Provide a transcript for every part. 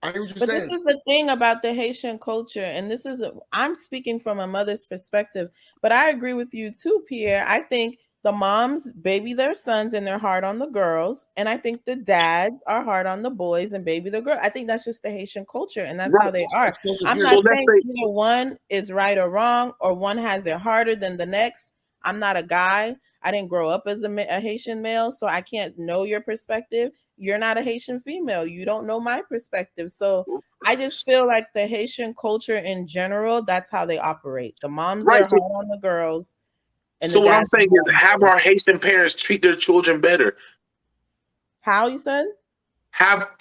I hear what you're But saying. this is the thing about the Haitian culture, and this is I'm speaking from a mother's perspective, but I agree with you too, Pierre. I think the moms baby their sons and they're hard on the girls, and I think the dads are hard on the boys and baby the girl. I think that's just the Haitian culture, and that's Right. how they are. I'm So not let's saying say, either one is right or wrong, or one has it harder than the next. I'm not a guy. I didn't grow up as a Haitian male, so I can't know your perspective. You're not a Haitian female. You don't know my perspective. So I just feel like the Haitian culture in general, that's how they operate. The moms right. are hard on the girls, and the So what I'm dads are saying is, hard on the have boys. our Haitian parents treat their children better. How you said? Have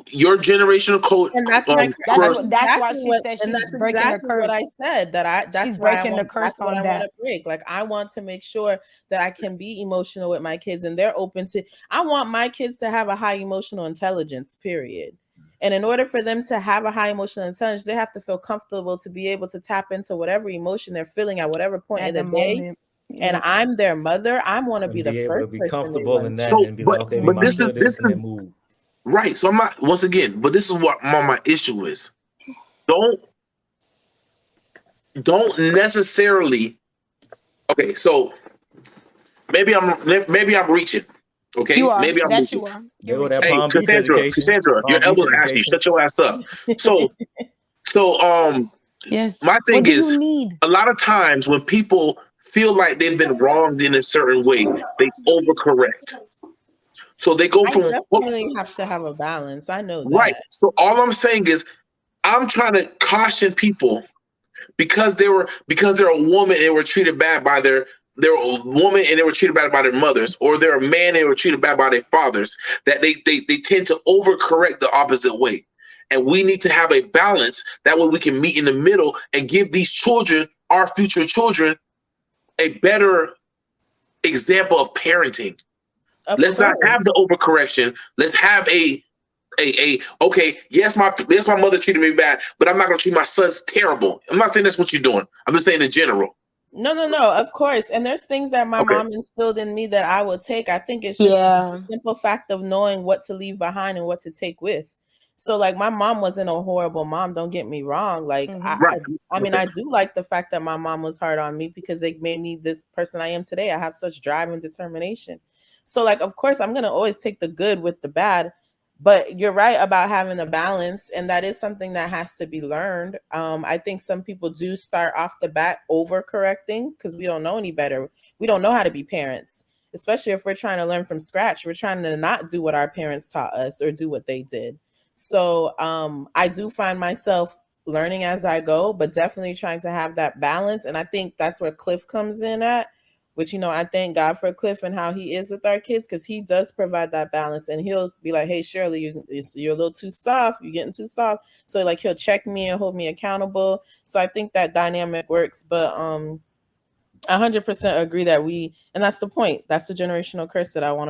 your generational code. And that's my That's that's what. That's why exactly she what, said and she's that's breaking the exactly what I curse. said. That's She's why I breaking the want. curse That's what on I want that. to break. Like I want to make sure that I can be emotional with my kids, and they're open to. I want my kids to have a high emotional intelligence. Period. And in order for them to have a high emotional intelligence, they have to feel comfortable to be able to tap into whatever emotion they're feeling at whatever point At in the the day. moment. And Yeah. I'm their mother. I want to be And the be able to first be person they comfortable run in to. that So, and be like, but okay, we but my this is shoulders, and then move. right. So I'm not, once again. But this is what my issue is. Don't necessarily. Okay, so maybe I'm reaching. Okay, You are. maybe I'm That reaching. you are. There You're go that reaching. Hey, Palm Beach Cassandra, education. your Palm Beach elbows asking you, education. shut your ass up. So Yes. my What thing do you is, need? a lot of times when people feel like they've been wronged in a certain way, they overcorrect. So they go I from definitely have to have a balance. I know right. that. So all I'm saying is, I'm trying to caution people because they're a woman and they were treated bad by they're a woman and they were treated bad by their mothers, or they're a man and they were treated bad by their fathers, that they tend to overcorrect the opposite way. And we need to have a balance. That way we can meet in the middle and give these children, our future children, a better example of parenting. Of Let's not course. have the overcorrection. Let's have okay, yes, my mother treated me bad, but I'm not gonna treat my sons terrible. I'm not saying that's what you're doing. I'm just saying in general. No, of course. And there's things that my Okay. mom instilled in me that I will take. I think it's just Yeah. the simple fact of knowing what to leave behind and what to take with. So like my mom wasn't a horrible mom, don't get me wrong. Like Mhm. Right. I mean Okay. I do like the fact that my mom was hard on me because it made me this person I am today. I have such drive and determination. So like of course I'm gonna always take the good with the bad. But you're right about having a balance, and that is something that has to be learned. I think some people do start off the bat overcorrecting because we don't know any better. We don't know how to be parents, especially if we're trying to learn from scratch. We're trying to not do what our parents taught us or do what they did. So I do find myself learning as I go, but definitely trying to have that balance. And I think that's where Cliff comes in at, which I thank God for Cliff and how he is with our kids, because he does provide that balance, and he'll be like, hey Shirley, you're a little too soft, you're getting too soft. So like he'll check me and hold me accountable. So I think that dynamic works. But 100% agree that and that's the point, that's the generational curse that I want to